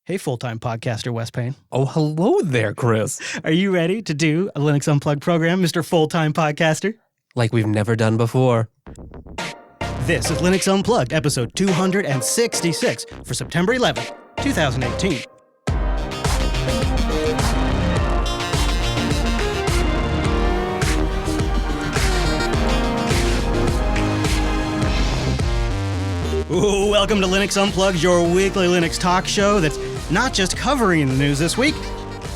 Hey, full-time podcaster Wes Payne. Oh, hello there, Chris. Are you ready to do a Linux Unplugged program, Mr. Full-time Podcaster? Like we've never done before. This is Linux Unplugged, episode 266 for September 11th, 2018. Ooh, welcome to Linux Unplugged, your weekly Linux talk show that's not just covering the news this week,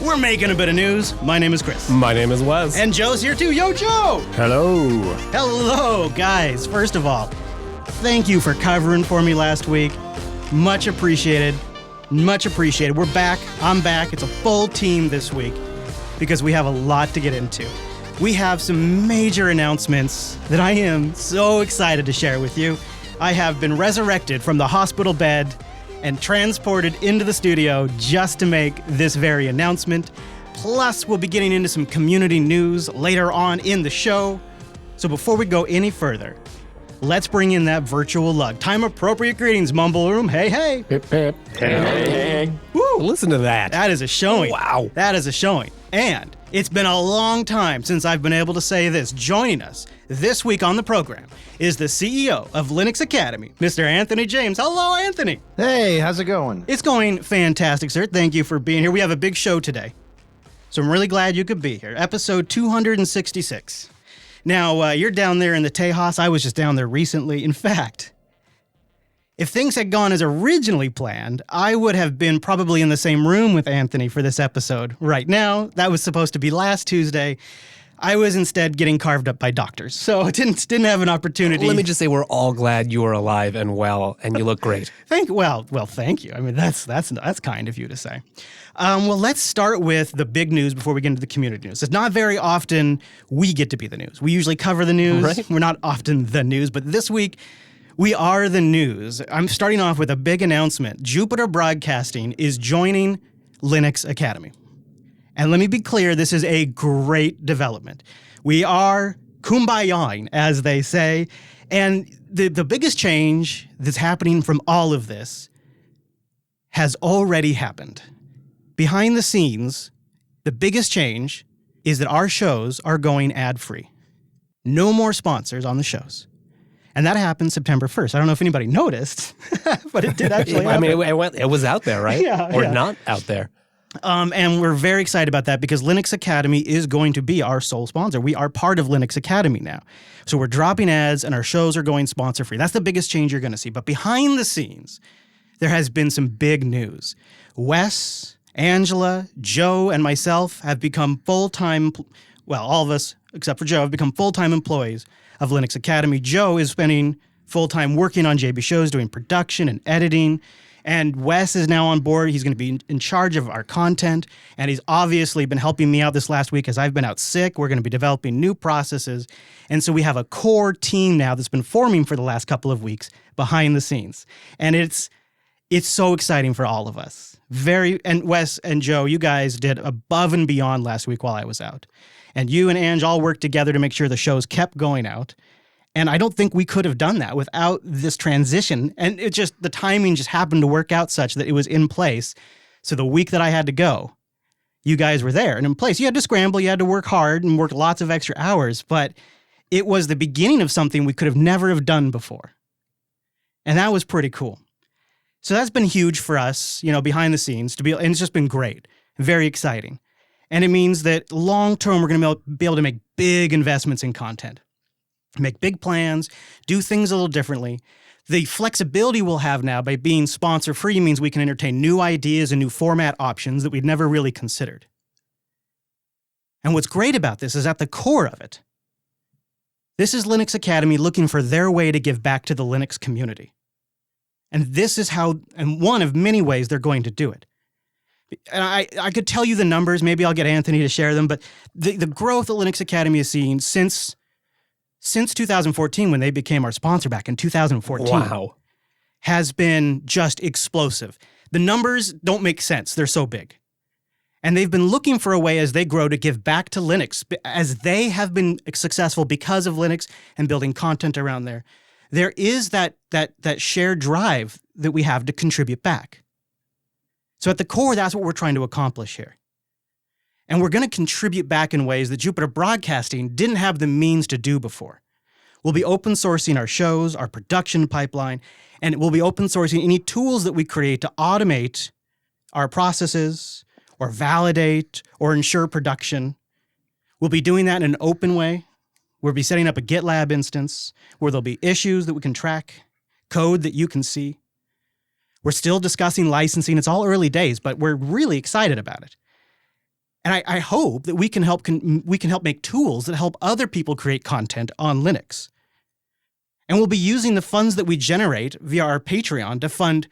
we're making a bit of news. My name is Chris. My name is Wes. And Joe's here too. Yo, Joe! Hello. Hello, guys. First of all, thank you for covering for me last week. Much appreciated. Much appreciated. We're back. I'm back. It's a full team this week because we have a lot to get into. We have some major announcements that I am so excited to share with you. I have been resurrected from the hospital bed and transported into the studio just to make this very announcement. Plus, we'll be getting into some community news later on in the show. So before we go any further, let's bring in that virtual lug. Time-appropriate greetings, Mumble Room. Hey, hey. Hip, hip. Hey. Woo, listen to that. That is a showing. Wow. That is a showing. And it's been a long time since I've been able to say this. Joining us this week on the program is the CEO of Linux Academy, Mr. Anthony James. Hello, Anthony. Hey, how's it going? It's going fantastic, sir. Thank you for being here. We have a big show today, so I'm really glad you could be here. Episode 266. Now, you're down there in the Tejas. I was just down there recently. In fact, if things had gone as originally planned, I would have been probably in the same room with Anthony for this episode right now. That was supposed to be last Tuesday. I was instead getting carved up by doctors, so I didn't have an opportunity. Let me just say we're all glad you are alive and well, and you look great. Thank you. I mean, that's kind of you to say. Well, let's start with the big news before we get into the community news. It's not very often we get to be the news. We usually cover the news. Right. We're not often the news, but this week we are the news. I'm starting off with a big announcement. Jupiter Broadcasting is joining Linux Academy. And let me be clear, this is a great development. We are kumbayaing, as they say. And the biggest change that's happening from all of this has already happened. Behind the scenes, the biggest change is that our shows are going ad-free. No more sponsors on the shows. And that happened September 1st. I don't know if anybody noticed, but it did actually happen. I mean, it was out there, right? Yeah, or yeah. not out there. And we're very excited about that because Linux Academy is going to be our sole sponsor. We are part of Linux Academy now. So we're dropping ads and our shows are going sponsor-free. That's the biggest change you're going to see. But behind the scenes, there has been some big news. Wes, Angela, Joe, and myself have become full-time, well, all of us except for Joe have become full-time employees of Linux Academy. Joe is spending full-time working on JB shows, doing production and editing. And Wes is now on board. He's going to be in charge of our content. And he's obviously been helping me out this last week as I've been out sick. We're going to be developing new processes. And so we have a core team now that's been forming for the last couple of weeks behind the scenes. And it's so exciting for all of us. And Wes and Joe, you guys did above and beyond last week while I was out. And you and Ange all worked together to make sure the shows kept going out. And I don't think we could have done that without this transition. And the timing just happened to work out such that it was in place. So the week that I had to go, you guys were there and in place. You had to scramble, you had to work hard and work lots of extra hours, but it was the beginning of something we could have never have done before. And that was pretty cool. So that's been huge for us, behind the scenes and it's just been great, very exciting. And it means that long term, we're going to be able to make big investments in content. Make big plans, do things a little differently. The flexibility we'll have now by being sponsor-free means we can entertain new ideas and new format options that we'd never really considered. And what's great about this is at the core of it, this is Linux Academy looking for their way to give back to the Linux community. And this is and one of many ways they're going to do it. And I could tell you the numbers, maybe I'll get Anthony to share them, but the growth that Linux Academy has seen since 2014, when they became our sponsor back in 2014, has been just explosive. The numbers don't make sense. They're so big. And they've been looking for a way as they grow to give back to Linux, as they have been successful because of Linux and building content around there. There is that shared drive that we have to contribute back. So at the core, that's what we're trying to accomplish here. And we're going to contribute back in ways that Jupiter Broadcasting didn't have the means to do before. We'll be open sourcing our shows, our production pipeline, and we'll be open sourcing any tools that we create to automate our processes or validate or ensure production. We'll be doing that in an open way. We'll be setting up a GitLab instance where there'll be issues that we can track, code that you can see. We're still discussing licensing. It's all early days, but we're really excited about it. And I hope that we can help make tools that help other people create content on Linux. And we'll be using the funds that we generate via our Patreon to fund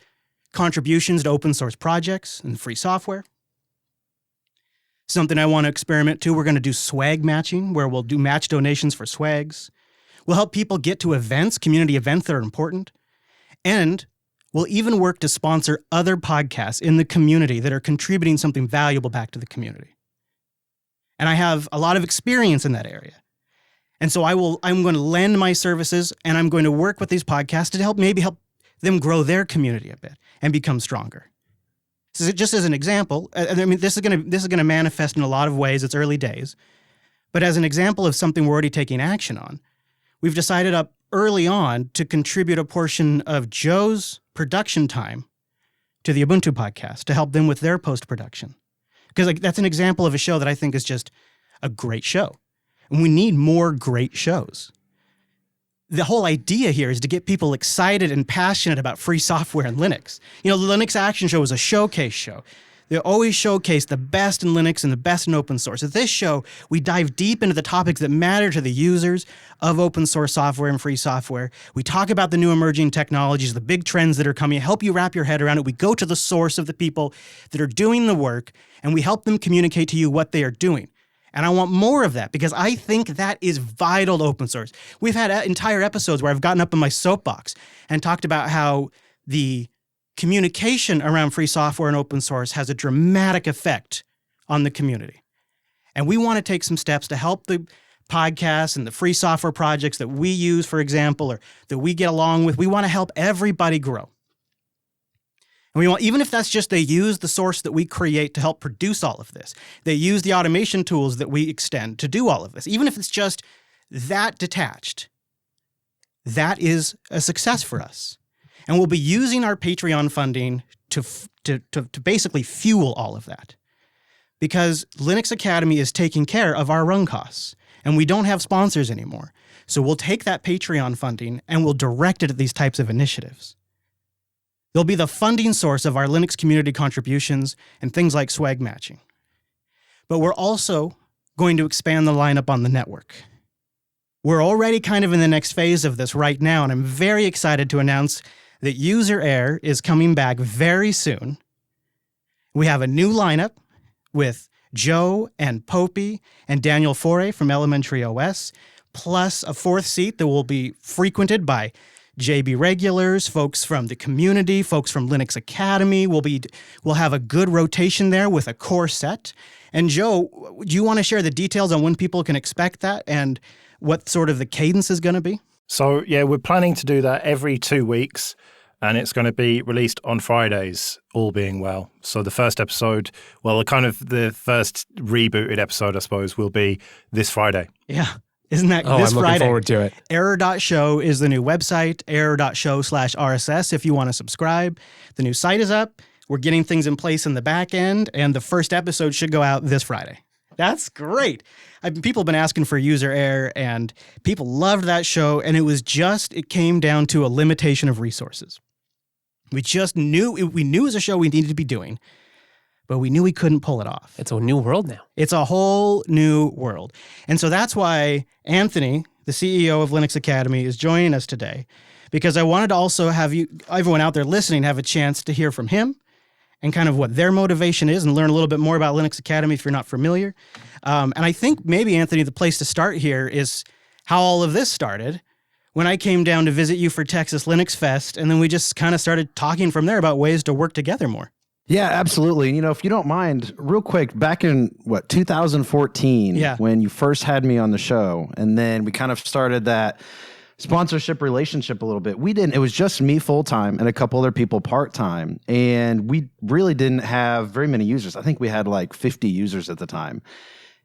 contributions to open source projects and free software. Something I want to experiment too, we're going to do swag matching, where we'll do match donations for swags. We'll help people get to events, community events that are important. And we'll even work to sponsor other podcasts in the community that are contributing something valuable back to the community. And I have a lot of experience in that area. And so I'm going to lend my services, and I'm going to work with these podcasts to help them grow their community a bit and become stronger. So just as an example, I mean, this is going to manifest in a lot of ways. It's early days. But as an example of something we're already taking action on, we've decided up early on to contribute a portion of Joe's production time to the Ubuntu podcast to help them with their post-production. Because that's an example of a show that I think is just a great show. And we need more great shows. The whole idea here is to get people excited and passionate about free software and Linux. You know, the Linux Action Show is a showcase show. They always showcase the best in Linux and the best in open source. At this show, we dive deep into the topics that matter to the users of open source software and free software. We talk about the new emerging technologies, the big trends that are coming, help you wrap your head around it. We go to the source of the people that are doing the work, and we help them communicate to you what they are doing. And I want more of that because I think that is vital to open source. We've had entire episodes where I've gotten up in my soapbox and talked about how the communication around free software and open source has a dramatic effect on the community. And we want to take some steps to help the podcasts and the free software projects that we use, for example, or that we get along with. We want to help everybody grow. And we want, even if that's just they use the source that we create to help produce all of this, they use the automation tools that we extend to do all of this, even if it's just that detached, that is a success for us. And we'll be using our Patreon funding to basically fuel all of that. Because Linux Academy is taking care of our run costs, and we don't have sponsors anymore. So we'll take that Patreon funding and we'll direct it at these types of initiatives. They'll be the funding source of our Linux community contributions and things like swag matching. But we're also going to expand the lineup on the network. We're already kind of in the next phase of this right now, and I'm very excited to announce that User Air is coming back very soon. We have a new lineup with Joe and Popey and Daniel Foray from Elementary OS, plus a fourth seat that will be frequented by JB regulars, folks from the community, folks from Linux Academy. We'll have a good rotation there with a core set. And Joe, do you want to share the details on when people can expect that and what sort of the cadence is going to be? So, yeah, we're planning to do that every 2 weeks, and it's going to be released on Fridays, all being well. So the first episode, the first rebooted episode, I suppose, will be this Friday. Yeah. Isn't that this I'm Friday? looking forward to it. Error.show is the new website, error.show/RSS if you want to subscribe. The new site is up. We're getting things in place in the back end, and the first episode should go out this Friday. That's great. People have been asking for User Air, and people loved that show, and it came down to a limitation of resources. We knew it was a show we needed to be doing, but we knew we couldn't pull it off. It's a new world now. It's a whole new world. And so that's why Anthony, the CEO of Linux Academy, is joining us today, because I wanted to also have everyone out there listening, have a chance to hear from him and kind of what their motivation is and learn a little bit more about Linux Academy if you're not familiar. And I think maybe, Anthony, the place to start here is how all of this started when I came down to visit you for Texas Linux Fest, and then we just kind of started talking from there about ways to work together more. Yeah, absolutely. You know, if you don't mind, real quick, back in 2014, when you first had me on the show, and then we kind of started that sponsorship relationship a little bit. We didn't. It was just me full time and a couple other people part time, and we really didn't have very many users. I think we had like 50 users at the time.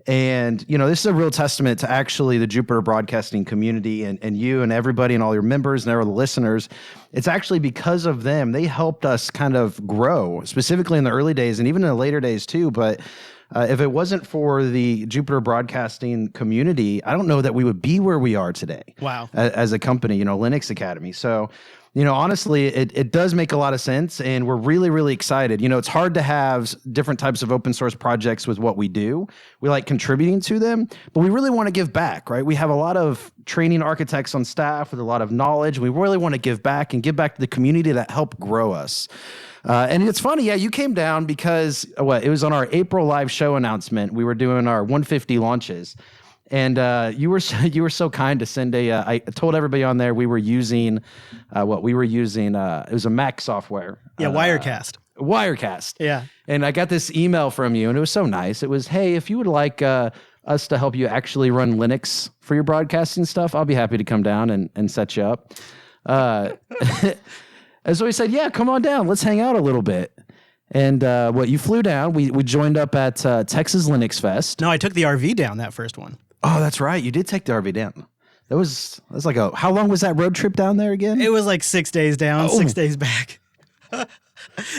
And, this is a real testament to actually the Jupiter Broadcasting community and you and everybody and all your members and all the listeners. It's actually because of them. They helped us kind of grow, specifically in the early days and even in the later days too. But if it wasn't for the Jupiter Broadcasting community, I don't know that we would be where we are today. Wow. As a company, Linux Academy. So, honestly, it does make a lot of sense, and we're really, really excited. It's hard to have different types of open source projects with what we do. We like contributing to them, but we really want to give back, right? We have a lot of training architects on staff with a lot of knowledge. We really want to give back and give back to the community that helped grow us. And it's funny, you came down because it was on our April live show announcement. We were doing our 150 launches. And you were so kind to send I told everybody on there we were using it was a Mac software. Yeah, Wirecast. Wirecast. Yeah. And I got this email from you, and it was so nice. It was, hey, if you would like us to help you actually run Linux for your broadcasting stuff, I'll be happy to come down and set you up. And so he said, yeah, come on down. Let's hang out a little bit. And you flew down. We joined up at Texas Linux Fest. No, I took the RV down that first one. Oh, that's right. You did take the RV down. That was like how long was that road trip down there again? It was like 6 days down, 6 days back.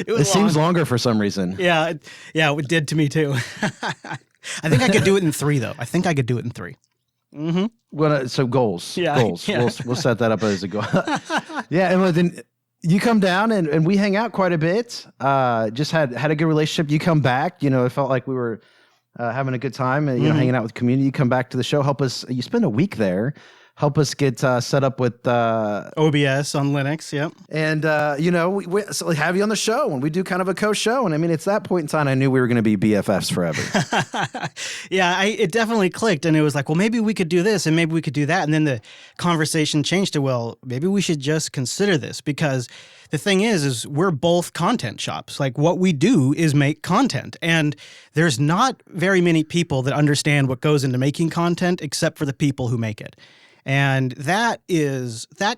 It seems longer for some reason. Yeah, it did to me too. I think I could do it in 3 though. Mm-hmm. Well, so goals. Yeah. Goals. Yeah. We'll set that up as a goal. Yeah, and then you come down and we hang out quite a bit. Just had a good relationship. You come back. It felt like we were having a good time, hanging out with community. You come back to the show, help us. You spend a week there, help us get set up with OBS on Linux. Yep. And we so have you on the show, and we do kind of a co-show. And I mean, it's that point in time I knew we were going to be BFFs forever. Yeah, it definitely clicked, and it was like, well, maybe we could do this, and maybe we could do that, and then the conversation changed to, well, maybe we should just consider this, because the thing is we're both content shops. Like, what we do is make content, and there's not very many people that understand what goes into making content except for the people who make it. And that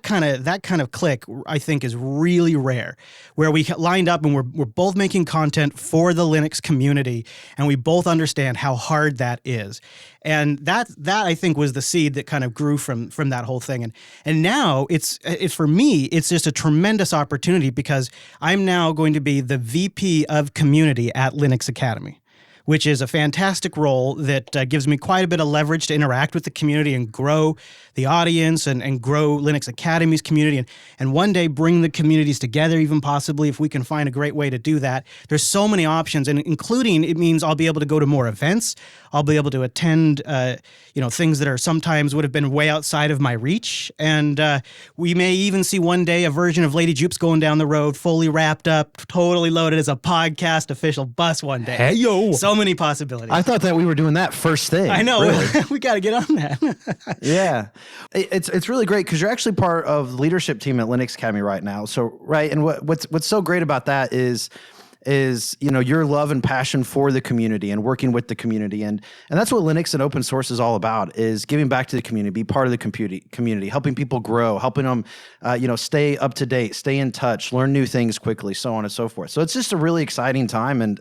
kind of click, I think, is really rare, where we lined up and we're both making content for the Linux community, and we both understand how hard that is. And that I think was the seed that kind of grew from that whole thing. And now it's for me, it's just a tremendous opportunity, because I'm now going to be the VP of community at Linux Academy, which is a fantastic role that gives me quite a bit of leverage to interact with the community and grow the audience and grow Linux Academy's community and one day bring the communities together, even possibly if we can find a great way to do that. There's so many options, and including it means I'll be able to go to more events. I'll be able to attend things that are sometimes would have been way outside of my reach. And we may even see one day a version of Lady Jupes going down the road, fully wrapped up, totally loaded as a podcast official bus one day. Hey, yo. So many possibilities. I thought that we were doing that first thing. I know. Really. We got to get on that. Yeah. It's really great because you're actually part of the leadership team at Linux Academy right now. So, right. And what's so great about that is your love and passion for the community and working with the community. And that's what Linux and open source is all about, is giving back to the community, be part of the community, helping people grow, helping them, stay up to date, stay in touch, learn new things quickly, so on and so forth. So it's just a really exciting time. And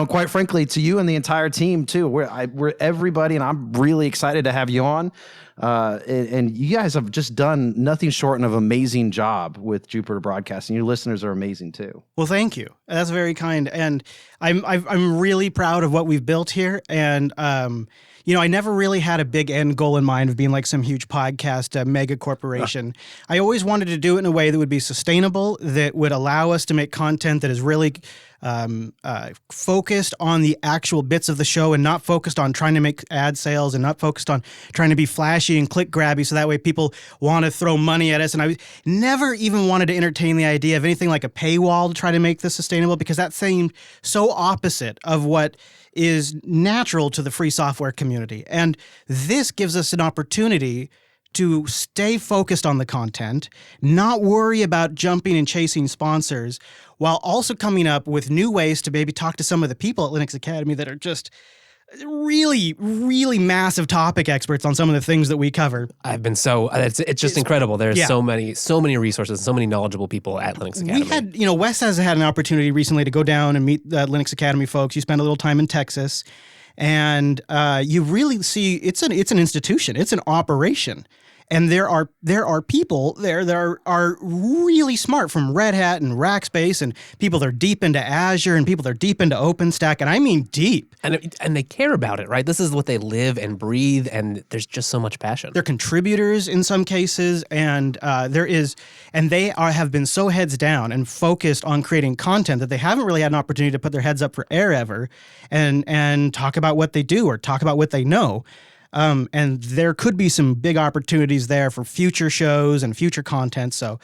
quite frankly, to you and the entire team too, we're everybody, and I'm really excited to have you on. And you guys have just done nothing short of an amazing job with Jupiter Broadcasting. Your listeners are amazing too. Well, thank you. That's very kind. And I'm really proud of what we've built here. And, I never really had a big end goal in mind of being like some huge podcast mega corporation. I always wanted to do it in a way that would be sustainable, that would allow us to make content that is really focused on the actual bits of the show and not focused on trying to make ad sales and not focused on trying to be flashy and click grabby, so that way people want to throw money at us. And I never even wanted to entertain the idea of anything like a paywall to try to make this sustainable, because that seemed so opposite of what is natural to the free software community. And this gives us an opportunity to stay focused on the content, not worry about jumping and chasing sponsors, while also coming up with new ways to maybe talk to some of the people at Linux Academy that are just really, really massive topic experts on some of the things that we cover. I've been it's just incredible. There's yeah. so many resources, so many knowledgeable people at Linux Academy. We had, Wes has had an opportunity recently to go down and meet the Linux Academy folks. You spent a little time in Texas, and you really see it's an institution. It's an operation. And there are people there that are really smart, from Red Hat and Rackspace, and people that are deep into Azure, and people that are deep into OpenStack, and I mean deep. And they care about it, right? This is what they live and breathe, and there's just so much passion. They're contributors in some cases, and they have been so heads down and focused on creating content that they haven't really had an opportunity to put their heads up for air ever, and talk about what they do or talk about what they know. And there could be some big opportunities there for future shows and future content. So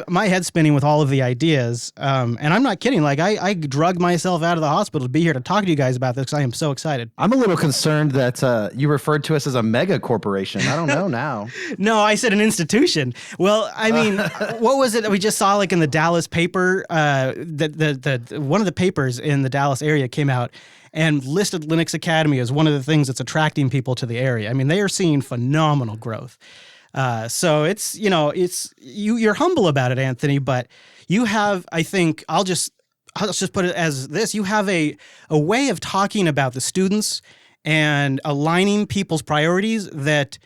my head's spinning with all of the ideas. And I'm not kidding. Like I drugged myself out of the hospital to be here to talk to you guys about this because I am so excited. I'm a little concerned that you referred to us as a mega corporation. I don't know now. No, I said an institution. Well, I mean, what was it that we just saw like in the Dallas paper? The one of the papers in the Dallas area came out and listed Linux Academy as one of the things that's attracting people to the area. I mean, they are seeing phenomenal growth. So it's, you're humble about it, Anthony, but you have, I think, I'll just put it as this. You have a way of talking about the students and aligning people's priorities that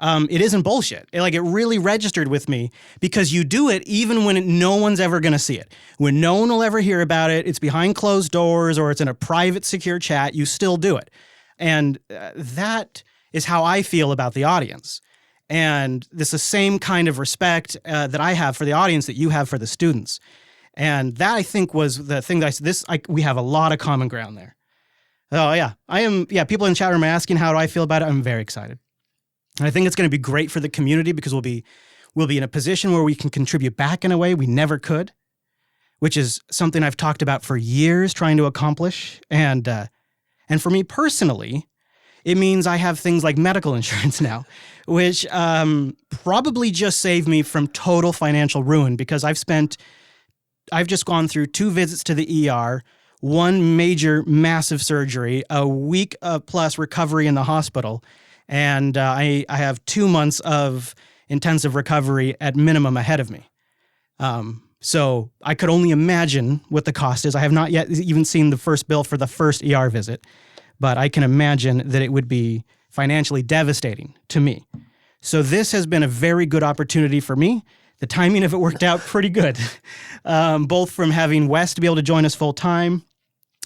it isn't bullshit. It really registered with me because you do it even when no one's ever going to see it. When no one will ever hear about it, it's behind closed doors or it's in a private, secure chat, you still do it. And that is how I feel about the audience. And this is the same kind of respect that I have for the audience that you have for the students. And that, I think, was the thing that we have a lot of common ground there. Oh, yeah. People in chat room are asking how do I feel about it. I'm very excited. And I think it's going to be great for the community because we'll be in a position where we can contribute back in a way we never could, which is something I've talked about for years trying to accomplish. And for me personally, it means I have things like medical insurance now, which probably just saved me from total financial ruin because I've just gone through 2 visits to the ER, 1 major, massive surgery, a week plus recovery in the hospital. And I have 2 months of intensive recovery at minimum ahead of me. So I could only imagine what the cost is. I have not yet even seen the first bill for the first ER visit, but I can imagine that it would be financially devastating to me. So this has been a very good opportunity for me. The timing of it worked out pretty good, both from having Wes to be able to join us full time,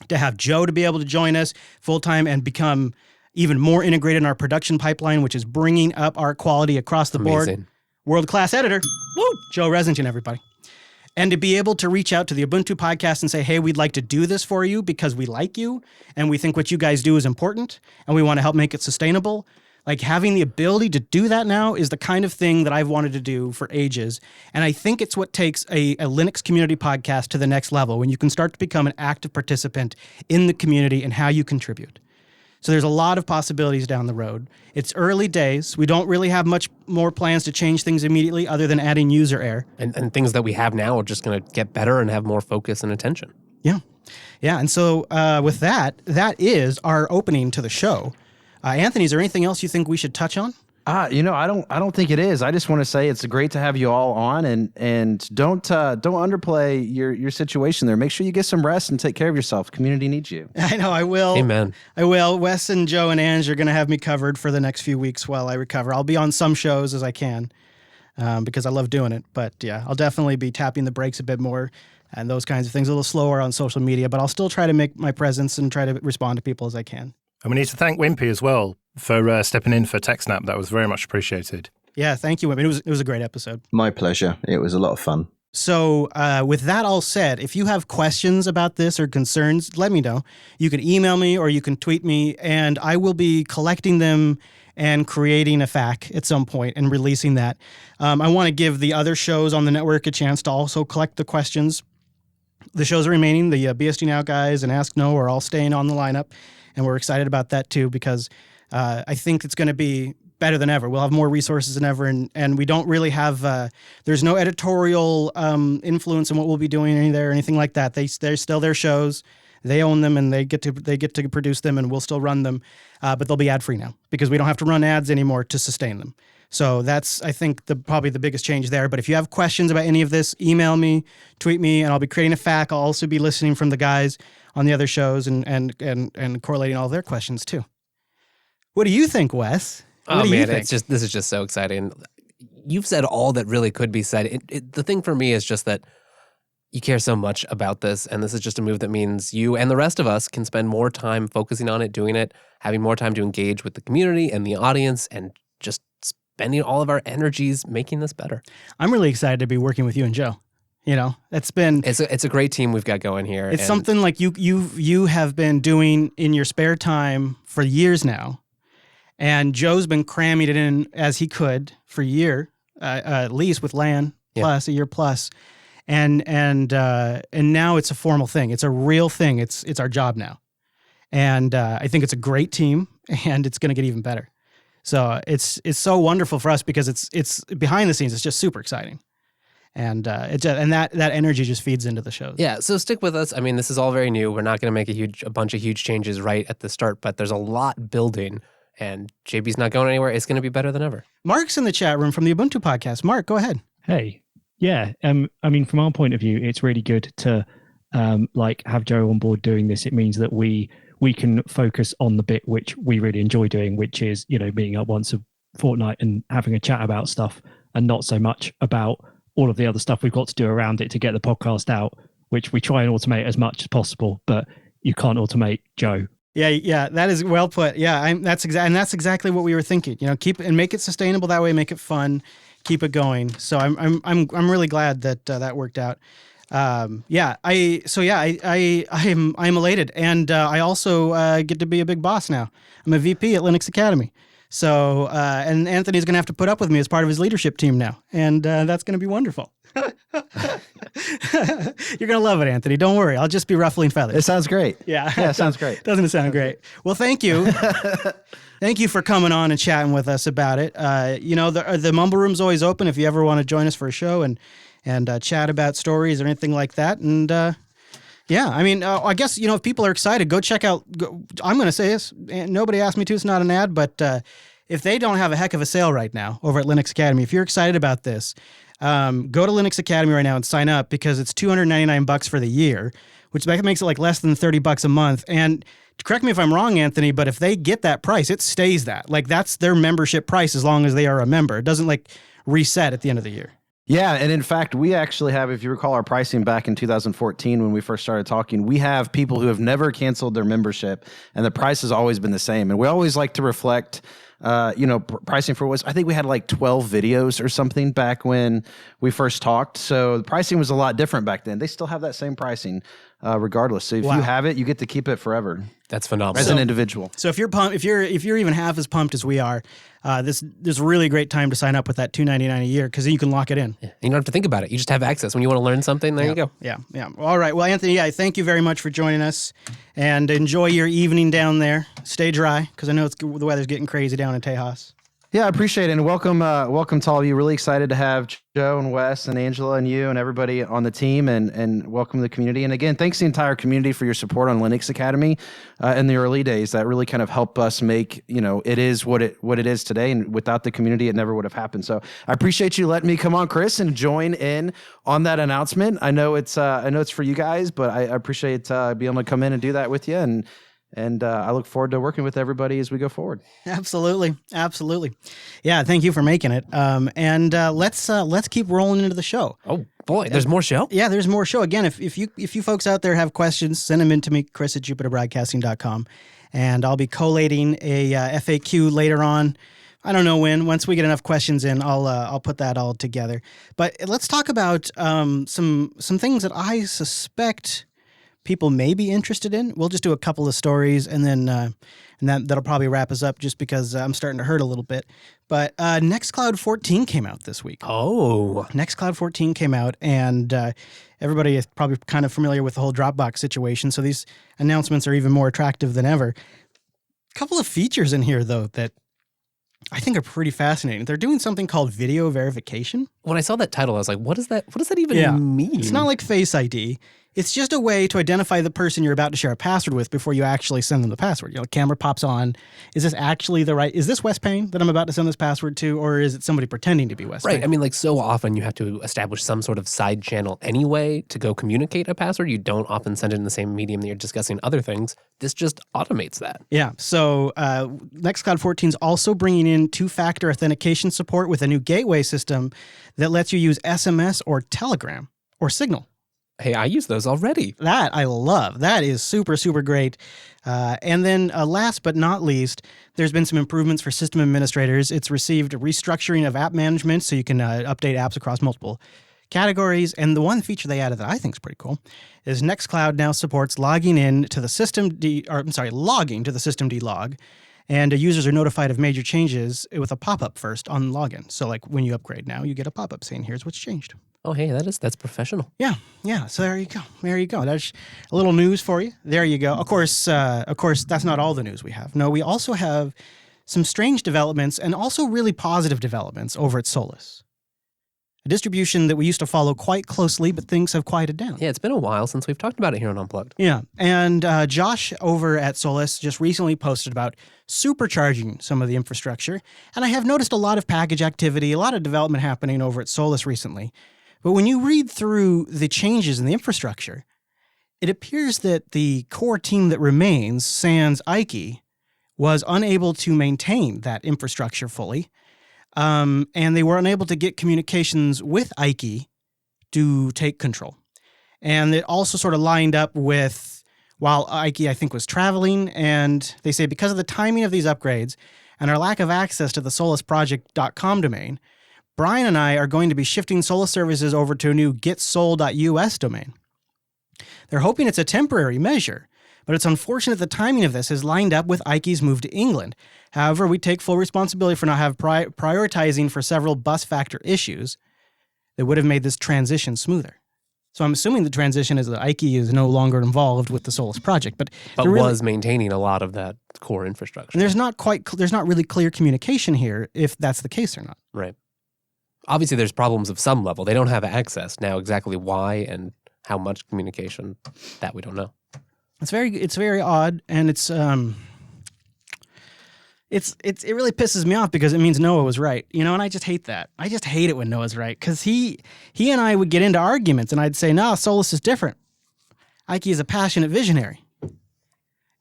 to have Joe to be able to join us full time and become even more integrated in our production pipeline, which is bringing up our quality across the board. World-class editor. Woo! Joe Resington, everybody. And to be able to reach out to the Ubuntu podcast and say, hey, we'd like to do this for you because we like you and we think what you guys do is important and we want to help make it sustainable. Like having the ability to do that now is the kind of thing that I've wanted to do for ages. And I think it's what takes a Linux community podcast to the next level, when you can start to become an active participant in the community and how you contribute. So there's a lot of possibilities down the road. It's early days. We don't really have much more plans to change things immediately other than adding user error. And things that we have now are just going to get better and have more focus and attention. Yeah. Yeah. And so with that is our opening to the show. Anthony, is there anything else you think we should touch on? I don't think it is. I just want to say it's great to have you all on, and don't underplay your situation there. Make sure you get some rest and take care of yourself. Community needs you. I know, I will. Amen. I will. Wes and Joe and Ange are going to have me covered for the next few weeks while I recover. I'll be on some shows as I can because I love doing it. But yeah, I'll definitely be tapping the brakes a bit more and those kinds of things, a little slower on social media, but I'll still try to make my presence and try to respond to people as I can. And we need to thank Wimpy as well for stepping in for TechSnap. That was very much appreciated. Yeah, thank you, Wimpy. It was a great episode. My pleasure. It was a lot of fun. So with that all said, if you have questions about this or concerns, let me know. You can email me or you can tweet me, and I will be collecting them and creating a FAQ at some point and releasing that. I want to give the other shows on the network a chance to also collect the questions. The shows remaining, the BSD Now guys and Ask No, are all staying on the lineup, and we're excited about that too because I think it's going to be better than ever. We'll have more resources than ever, and we don't really have, there's no editorial influence in what we'll be doing there or anything like that. They're still their shows. They own them and they get to produce them, and we'll still run them, but they'll be ad free now because we don't have to run ads anymore to sustain them. So that's, I think, probably the biggest change there. But if you have questions about any of this, email me, tweet me, and I'll be creating a FAQ. I'll also be listening from the guys on the other shows and correlating all their questions too. What do you think, Wes? What do you think? This is just so exciting. You've said all that really could be said. The thing for me is just that you care so much about this, and this is just a move that means you and the rest of us can spend more time focusing on it, doing it, having more time to engage with the community and the audience, and just spending all of our energies making this better. I'm really excited to be working with you and Joe. It's a great team we've got going here. It's something like you have been doing in your spare time for years now. And Joe's been cramming it in as he could for a year, at least with LAN plus, a year plus. And now it's a formal thing. It's a real thing. It's our job now. And I think it's a great team, and it's going to get even better. So it's so wonderful for us because it's behind the scenes. It's just super exciting. And that energy just feeds into the shows. Yeah, so stick with us. I mean, this is all very new. We're not going to make a bunch of huge changes right at the start, but there's a lot building. And JB's not going anywhere. It's going to be better than ever. Mark's in the chat room from the Ubuntu podcast. Mark, go ahead. Hey. Yeah. I mean, from our point of view, it's really good to have Joe on board doing this. It means that we can focus on the bit which we really enjoy doing, which is, meeting up once a fortnight and having a chat about stuff, and not so much about all of the other stuff we've got to do around it to get the podcast out, which we try and automate as much as possible, but you can't automate Joe. Yeah, that is well put. Yeah, that's exactly what we were thinking. Keep and make it sustainable that way, make it fun, keep it going. So I'm really glad that worked out. I'm elated, and I also get to be a big boss now. I'm a VP at Linux Academy. So and Anthony's going to have to put up with me as part of his leadership team now, and that's going to be wonderful. You're going to love it, Anthony. Don't worry. I'll just be ruffling feathers. It sounds great. Yeah. Yeah, it sounds great. Doesn't it sound great? Well, thank you. Thank you for coming on and chatting with us about it. The Mumble Room's always open if you ever want to join us for a show and chat about stories or anything like that. And I guess, if people are excited, go check out, I'm going to say this, nobody asked me to, it's not an ad, but if they don't have a heck of a sale right now over at Linux Academy, if you're excited about this, go to Linux Academy right now and sign up because it's $299 for the year, which makes it like less than $30 a month. And correct me if I'm wrong, Anthony, but if they get that price, it stays that. Like that's their membership price as long as they are a member. It doesn't reset at the end of the year. Yeah, and in fact, we actually have, if you recall our pricing back in 2014 when we first started talking, we have people who have never canceled their membership, and the price has always been the same. And we always like to reflect, pricing for I think we had like 12 videos or something back when we first talked. So the pricing was a lot different back then. They still have that same pricing regardless. So if you have it, you get to keep it forever. That's phenomenal. As an individual. So if you're pumped, if you're even half as pumped as we are, this is a really great time to sign up with that $299 a year because then you can lock it in. Yeah. You don't have to think about it. You just have access. When you want to learn something, there you go. Yeah. All right. Well, Anthony, thank you very much for joining us, and enjoy your evening down there. Stay dry because I know the weather's getting crazy down in Tejas. Yeah, I appreciate it. And welcome to all of you. Really excited to have Joe and Wes and Angela and you and everybody on the team, and welcome to the community. And again, thanks to the entire community for your support on Linux Academy in the early days. That really kind of helped us make, it is what it is today. And without the community, it never would have happened. So I appreciate you letting me come on, Chris, and join in on that announcement. I know it's for you guys, but I appreciate being able to come in and do that with you. And I look forward to working with everybody as we go forward. Absolutely. Yeah, thank you for making it. And let's keep rolling into the show. Oh boy, there's more show? Yeah, there's more show. Again, if you folks out there have questions, send them in to me, chris@jupiterbroadcasting.com, and I'll be collating a FAQ later on. I don't know when. Once we get enough questions in, I'll put that all together. But let's talk about some things that I suspect people may be interested in. We'll just do a couple of stories, and then that'll probably wrap us up just because I'm starting to hurt a little bit. But NextCloud 14 came out this week. Oh. NextCloud 14 came out, and everybody is probably kind of familiar with the whole Dropbox situation, so these announcements are even more attractive than ever. A couple of features in here, though, that I think are pretty fascinating. They're doing something called video verification. when I saw that title, I was like, what does that even mean? It's not like Face ID. It's just a way to identify the person you're about to share a password with before you actually send them the password. You know, camera pops on. Is this actually is this Wes Payne that I'm about to send this password to, or is it somebody pretending to be Wes Payne? Right. I mean, like, so often you have to establish some sort of side channel anyway to go communicate a password. You don't often send it in the same medium that you're discussing other things. This just automates that. Yeah. So NextCloud 14 is also bringing in two-factor authentication support with a new gateway system that lets you use SMS or Telegram or Signal. Hey, I use those already. That I love. That is super, super great. And then last but not least, there's been some improvements for system administrators. It's received a restructuring of app management so you can update apps across multiple categories. And the one feature they added that I think is pretty cool is NextCloud now supports logging to the systemd log. And users are notified of major changes with a pop-up first on login. So like when you upgrade now, you get a pop-up saying, here's what's changed. Oh, hey, that's professional. Yeah. So there you go. That's a little news for you. There you go. Of course, that's not all the news we have. No, we also have some strange developments and also really positive developments over at Solus, a distribution that we used to follow quite closely, but things have quieted down. Yeah, it's been a while since we've talked about it here on Unplugged. Yeah, and Josh over at Solus just recently posted about supercharging some of the infrastructure, and I have noticed a lot of package activity, a lot of development happening over at Solus recently. But when you read through the changes in the infrastructure, it appears that the core team that remains, sans Ike, was unable to maintain that infrastructure fully. And they were unable to get communications with Ike to take control. And it also sort of lined up with, while Ike, I think, was traveling, and they say because of the timing of these upgrades and our lack of access to the solusproject.com domain, Brian and I are going to be shifting Solus services over to a new getsol.us domain. They're hoping it's a temporary measure, but it's unfortunate the timing of this is lined up with Ike's move to England. However, we take full responsibility for not prioritizing for several bus factor issues that would have made this transition smoother. So I'm assuming the transition is that Ike is no longer involved with the Solus project, but was maintaining a lot of that core infrastructure. And there's not really clear communication here if that's the case or not. Right. Obviously, there's problems of some level. They don't have access now. Exactly why and how much communication, that we don't know. It's very odd, and it really pisses me off because it means Noah was right, and I just hate that. I just hate it when Noah's right because he and I would get into arguments, and I'd say, "No, Solus is different. Ike is a passionate visionary,"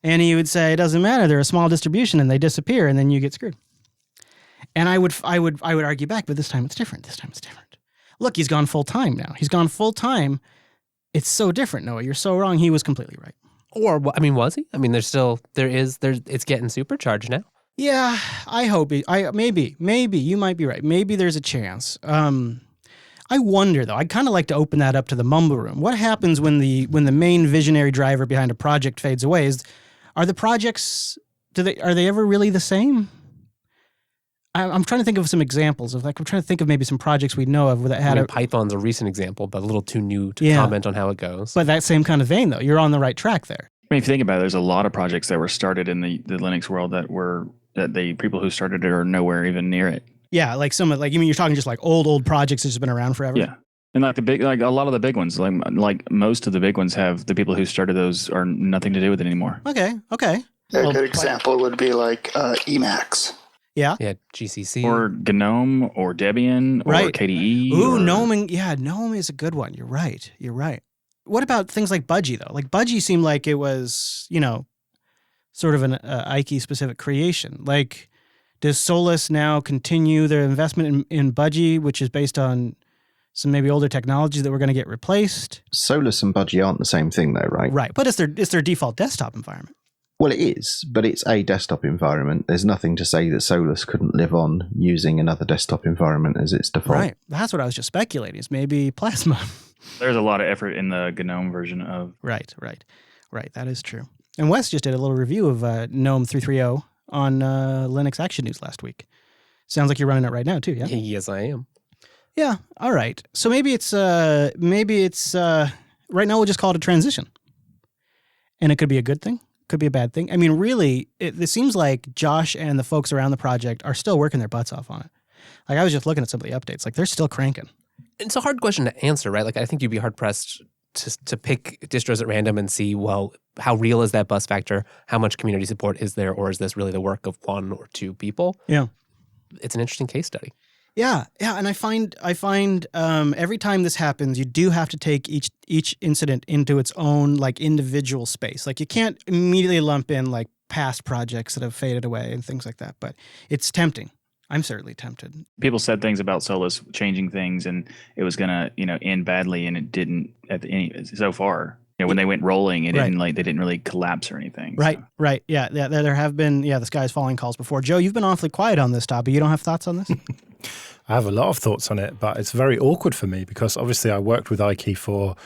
and he would say, "It doesn't matter. They're a small distribution, and they disappear, and then you get screwed." And I would argue back, but this time it's different. Look, he's gone full time now. It's so different, Noah. You're so wrong. He was completely right. Or, was he? I mean, it's getting supercharged now. Yeah, I hope maybe you might be right. Maybe there's a chance. I wonder though. I'd kind of like to open that up to the mumble room. What happens when the main visionary driver behind a project fades away? Are the projects are they ever really the same? I'm trying to think of some examples of I'm trying to think of maybe some projects we know of that had Python's a recent example, but a little too new to comment on how it goes. But that same kind of vein though, you're on the right track there. I mean, if you think about it, there's a lot of projects that were started in the Linux world that the people who started it are nowhere even near it. Yeah, like you're talking just like old projects that's just been around forever. Yeah. And like a lot of the big ones, like most of the big ones have the people who started those are nothing to do with it anymore. Okay. A good example would be like Emacs. Yeah, GCC. Or GNOME or Debian or KDE. Ooh, GNOME is a good one. You're right. What about things like Budgie, though? Like Budgie seemed like it was, sort of an Ike-specific creation. Like, does Solus now continue their investment in Budgie, which is based on some maybe older technologies that were going to get replaced? Solus and Budgie aren't the same thing, though, right? Right, but it's their default desktop environment. Well, it is, but it's a desktop environment. There's nothing to say that Solus couldn't live on using another desktop environment as its default. Right. That's what I was just speculating, is maybe Plasma. There's a lot of effort in the GNOME version of... Right. That is true. And Wes just did a little review of GNOME 3.3.0 on Linux Action News last week. Sounds like you're running it right now, too, yeah? Yes, I am. Yeah, all right. So maybe it's right now we'll just call it a transition. And it could be a good thing. Could be a bad thing. I mean, really, it seems like Josh and the folks around the project are still working their butts off on it. Like I was just looking at some of the updates. Like they're still cranking. It's a hard question to answer, right? Like I think you'd be hard pressed to pick distros at random and see, well, how real is that bus factor? How much community support is there? Or is this really the work of one or two people? Yeah. It's an interesting case study. Yeah, and I find every time this happens, you do have to take each incident into its own like individual space. Like you can't immediately lump in like past projects that have faded away and things like that. But it's tempting. I'm certainly tempted. People said things about Solus changing things, and it was gonna end badly, and it didn't so far. When they went rolling, it didn't they didn't really collapse or anything. Right, so. right. Yeah, there have been the sky's falling calls before. Joe, you've been awfully quiet on this topic. You don't have thoughts on this? I have a lot of thoughts on it, but it's very awkward for me because obviously I worked with Ike for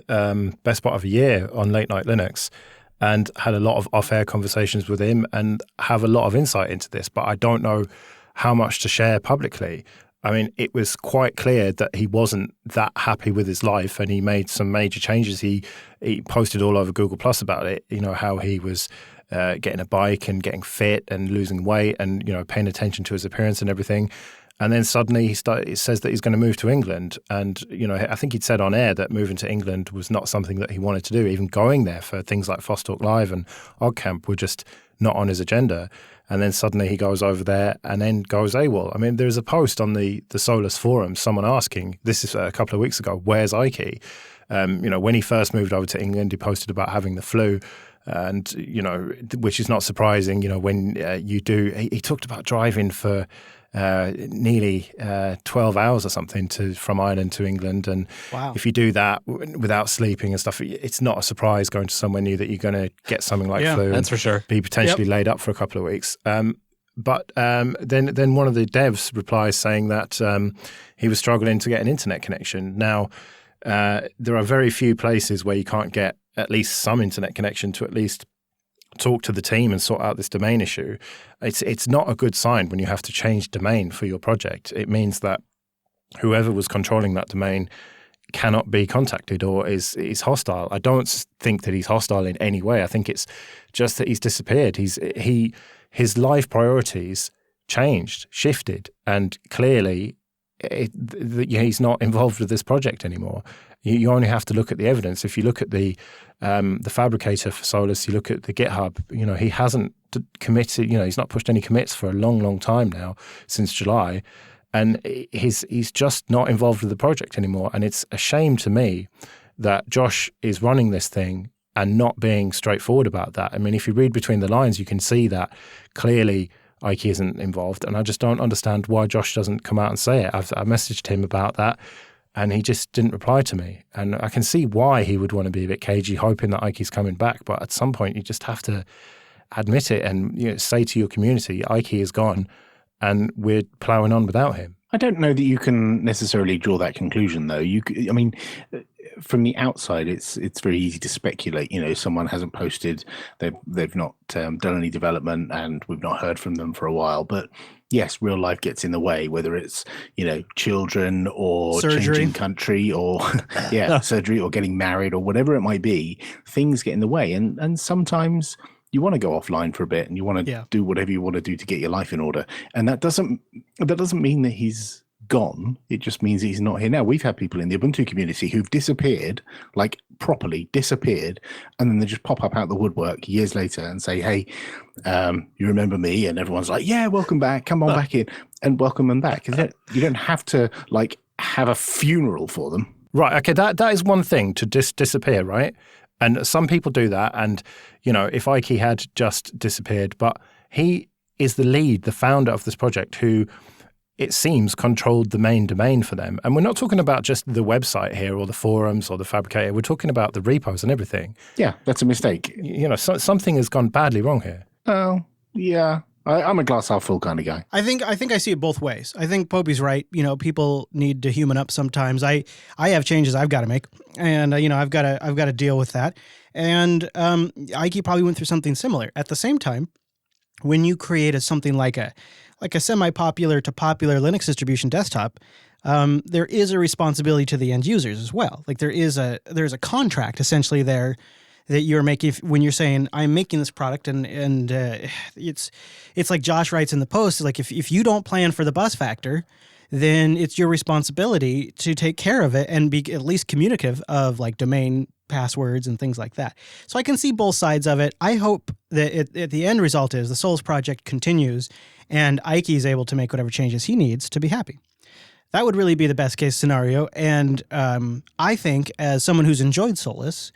best part of a year on Late Night Linux and had a lot of off-air conversations with him and have a lot of insight into this, but I don't know how much to share publicly. I mean, it was quite clear that he wasn't that happy with his life and he made some major changes. He posted all over Google Plus about it, how he was getting a bike and getting fit and losing weight and, paying attention to his appearance and everything. And then suddenly he says that he's going to move to England. And, I think he'd said on air that moving to England was not something that he wanted to do. Even going there for things like Fosstalk Live and OggCamp were just not on his agenda. And then suddenly he goes over there and then goes AWOL. I mean, there's a post on the Solus forum, someone asking, this is a couple of weeks ago, where's Ike? When he first moved over to England, he posted about having the flu. And, which is not surprising, when you do, he talked about driving for nearly 12 hours or something from Ireland to England. And if you do that without sleeping and stuff, it's not a surprise going to somewhere new that you're going to get something like flu. That's for sure. Be potentially laid up for a couple of weeks. But then one of the devs replies saying that he was struggling to get an internet connection. Now, there are very few places where you can't get at least some internet connection to at least talk to the team and sort out this domain issue. It's not a good sign when you have to change domain for your project. It means that whoever was controlling that domain cannot be contacted or is hostile. I don't think that he's hostile in any way. I think it's just that he's disappeared. His life priorities changed, shifted, and clearly he's not involved with this project anymore. You only have to look at the evidence. If you look at the fabricator for Solus, you look at the GitHub, he hasn't committed, he's not pushed any commits for a long, long time now, since July. And he's just not involved with the project anymore. And it's a shame to me that Josh is running this thing and not being straightforward about that. I mean, if you read between the lines, you can see that clearly Ike isn't involved. And I just don't understand why Josh doesn't come out and say it. I messaged him about that and he just didn't reply to me. And I can see why he would want to be a bit cagey, hoping that Ike's coming back. But at some point, you just have to admit it and say to your community, Ike is gone and we're ploughing on without him. I don't know that you can necessarily draw that conclusion, though. From the outside, it's very easy to speculate. Someone hasn't posted, they've not done any development, and we've not heard from them for a while. But yes, real life gets in the way, whether it's children or surgery, changing country, or surgery, or getting married, or whatever it might be. Things get in the way, and sometimes you want to go offline for a bit and you want to do whatever you want to do to get your life in order. And that doesn't mean that he's gone. It just means that he's not here now. We've had people in the Ubuntu community who've disappeared, like properly disappeared, and then they just pop up out the woodwork years later and say, hey, you remember me? And everyone's like, yeah, welcome back. Come on back in, and welcome them back. You don't have to have a funeral for them. Right. Okay. That is one thing to disappear, right? And some people do that. And, if Ike had just disappeared, but he is the lead, the founder of this project who, it seems, controlled the main domain for them. And we're not talking about just the website here or the forums or the fabricator. We're talking about the repos and everything. Yeah, that's a mistake. Something has gone badly wrong here. Oh, yeah. I'm a glass half full kind of guy. I think I see it both ways. I think Popey's right. People need to human up sometimes. I have changes I've got to make, and I've got to deal with that. And Ike probably went through something similar. At the same time, when you create something like a semi-popular to popular Linux distribution desktop, there is a responsibility to the end users as well. Like there's a contract essentially there that you're making when you're saying I'm making this product, and it's like Josh writes in the post, like if you don't plan for the buzz factor, then it's your responsibility to take care of it and be at least communicative of like domain passwords and things like that. So I can see both sides of it. I hope that the end result is the Solus project continues and Ike is able to make whatever changes he needs to be happy. That would really be the best case scenario. And I think as someone who's enjoyed Solus,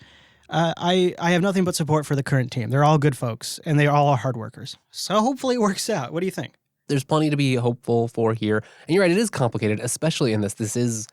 I have nothing but support for the current team. They're all good folks and they all are hard workers. So hopefully it works out. What do you think? There's plenty to be hopeful for here. And you're right, it is complicated, especially in this. This is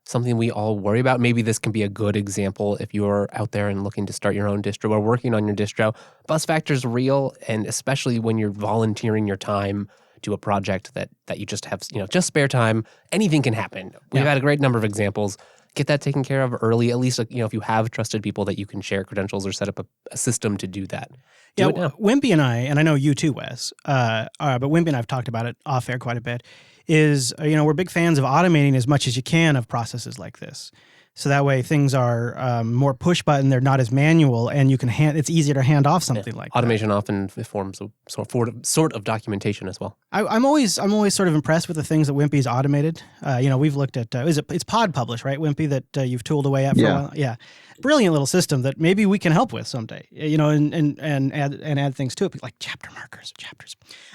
something we all worry about. Maybe this can be a good example if you're out there and looking to start your own distro or working on your distro. Buzz factor is real, and especially when you're volunteering your time to a project that you just have, just spare time, anything can happen. We've had a great number of examples. Get that taken care of early, at least, if you have trusted people that you can share credentials or set up a system to do that. Do it now. Wimpy and I know you too, Wes, but Wimpy and I have talked about it off air quite a bit, is, we're big fans of automating as much as you can of processes like this. So that way things are more push button, they're not as manual, and you can it's easier to hand off something like automation that. Often forms a sort of documentation as well. I'm always sort of impressed with the things that Wimpy's automated. We've looked at it's Pod Publish, right, Wimpy, that you've tooled away at for a while. Yeah, brilliant little system that maybe we can help with someday. And add things to it, like chapters.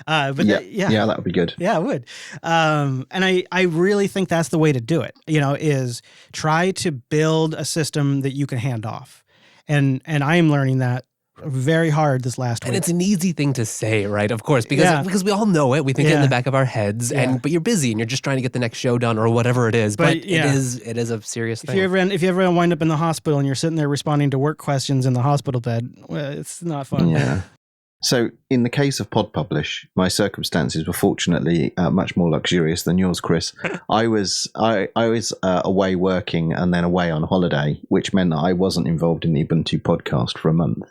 That would be good. Yeah, it would. And I really think that's the way to do it. Is try to build a system that you can hand off, and I am learning that very hard this last week. And it's an easy thing to say, right? Of course, because we all know it. We think it in the back of our heads, but you're busy and you're just trying to get the next show done or whatever it is. But it is a serious thing. If you ever wind up in the hospital and you're sitting there responding to work questions in the hospital bed, well, it's not fun. Yeah. So in the case of Pod Publish, my circumstances were fortunately much more luxurious than yours, Chris. I was away working and then away on holiday, which meant that I wasn't involved in the Ubuntu podcast for a month.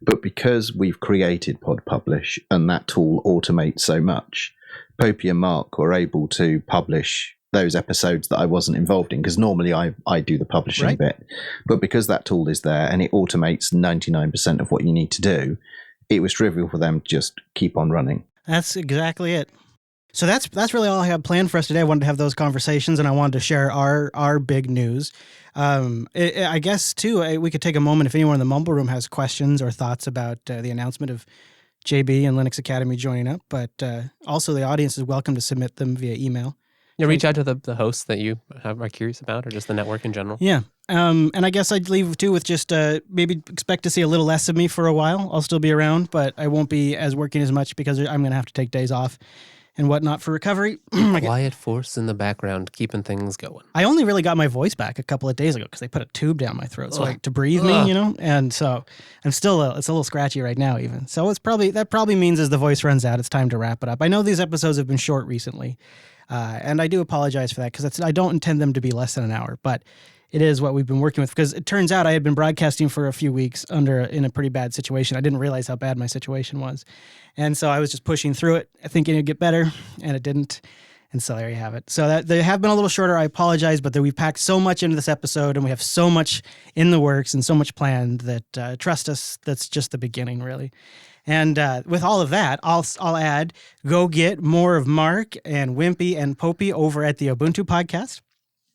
But because we've created Pod Publish and that tool automates so much, Popey and Mark were able to publish those episodes that I wasn't involved in, because normally I do the publishing bit. But because that tool is there and it automates 99% of what you need to do, it was trivial for them to just keep on running. That's exactly it. So that's really all I had planned for us today. I wanted to have those conversations, and I wanted to share our big news. I guess, too, we could take a moment if anyone in the Mumble Room has questions or thoughts about the announcement of JB and Linux Academy joining up. But also the audience is welcome to submit them via email. Yeah, reach out to the hosts that you are curious about, or just the network in general. Yeah. And I guess I'd leave, too, with just maybe expect to see a little less of me for a while. I'll still be around, but I won't be working as much because I'm going to have to take days off and whatnot for recovery. Quiet force in the background, keeping things going. I only really got my voice back a couple of days ago because they put a tube down my throat to breathe me, and so I'm still it's a little scratchy right now even. So that probably means as the voice runs out, it's time to wrap it up. I know these episodes have been short recently, and I do apologize for that because I don't intend them to be less than an hour, but it is what we've been working with, because it turns out I had been broadcasting for a few weeks in a pretty bad situation. I didn't realize how bad my situation was. And so I was just pushing through it, thinking it'd get better, and it didn't. And so there you have it. So they have been a little shorter. I apologize, but we've packed so much into this episode, and we have so much in the works and so much planned that, trust us, that's just the beginning, really. And with all of that, I'll add, go get more of Mark and Wimpy and Popey over at the Ubuntu Podcast,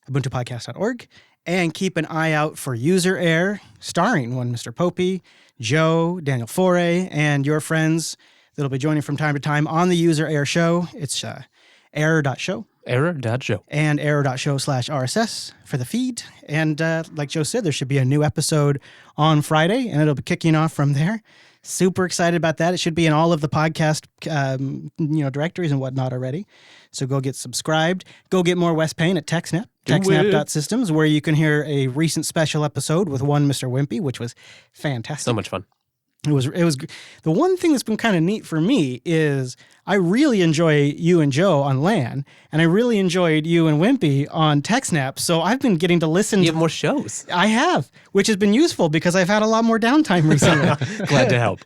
ubuntupodcast.org. And keep an eye out for User Air, starring one Mr. Popey, Joe, Daniel Foray, and your friends that'll be joining from time to time on the User Air show. It's error.show. Error.show. And error.show/RSS for the feed. And like Joe said, there should be a new episode on Friday, and it'll be kicking off from there. Super excited about that. It should be in all of the podcast directories and whatnot already. So go get subscribed. Go get more Wes Payne at TechSnap. TechSnap.systems, where you can hear a recent special episode with one Mr. Wimpy, which was fantastic. So much fun. It was the one thing that's been kind of neat for me is I really enjoy you and Joe on LAN, and I really enjoyed you and Wimpy on TechSnap. So I've been getting to listen to more shows. I have, which has been useful because I've had a lot more downtime recently. Glad to help.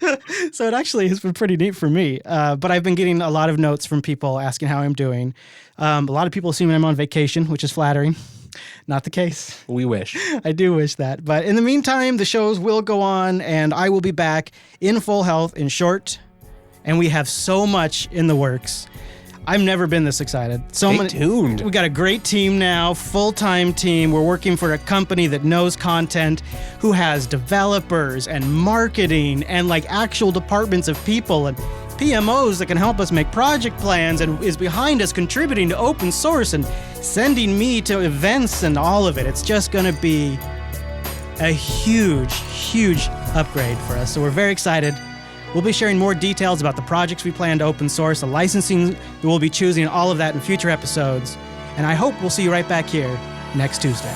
So it actually has been pretty neat for me. But I've been getting a lot of notes from people asking how I'm doing. A lot of people assuming I'm on vacation, which is flattering. Not the case. We wish. I do wish that. But in the meantime, the shows will go on, and I will be back in full health in short. And we have so much in the works. I've never been this excited. Stay tuned. We got a great team now, full-time team. We're working for a company that knows content, who has developers and marketing and like actual departments of people and PMOs that can help us make project plans and is behind us contributing to open source and sending me to events and all of it. It's just going to be a huge, huge upgrade for us. So we're very excited. We'll be sharing more details about the projects we plan to open source, the licensing that we'll be choosing, all of that in future episodes. And I hope we'll see you right back here next Tuesday.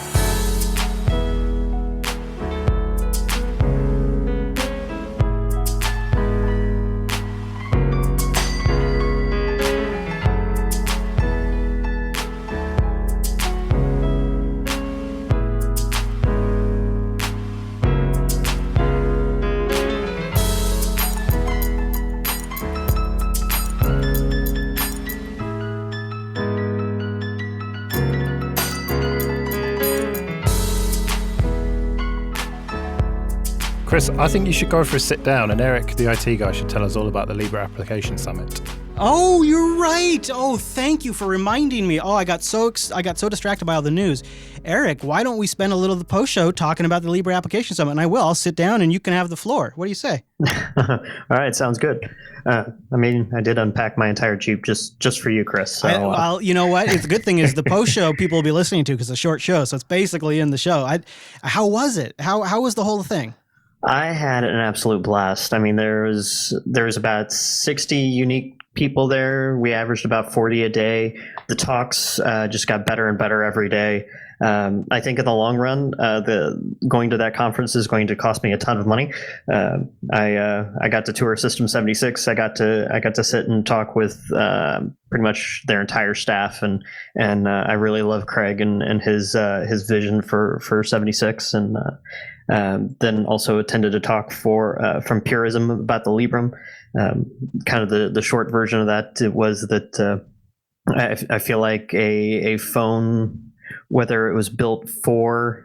Chris, I think you should go for a sit down, and Eric, the IT guy, should tell us all about the Libre Application Summit. Oh, you're right. Oh, thank you for reminding me. Oh, I got so distracted by all the news. Eric, why don't we spend a little of the post show talking about the Libre Application Summit? And I will. I'll sit down and you can have the floor. What do you say? All right, sounds good. I did unpack my entire Jeep just for you, Chris. So, well, you know what? It's the good thing is the post show people will be listening to because it's a short show, so it's basically in the show. How was it? How was the whole thing? I had an absolute blast. I mean, there was about 60 unique people there. We averaged about 40 a day. The talks just got better and better every day. I think in the long run, going to that conference is going to cost me a ton of money. I got to tour System 76. I got to sit and talk with pretty much their entire staff, and I really love Craig and his vision for 76, and then also attended a talk from Purism about the Librem. Kind of the short version of that was that I feel like a phone, whether it was built for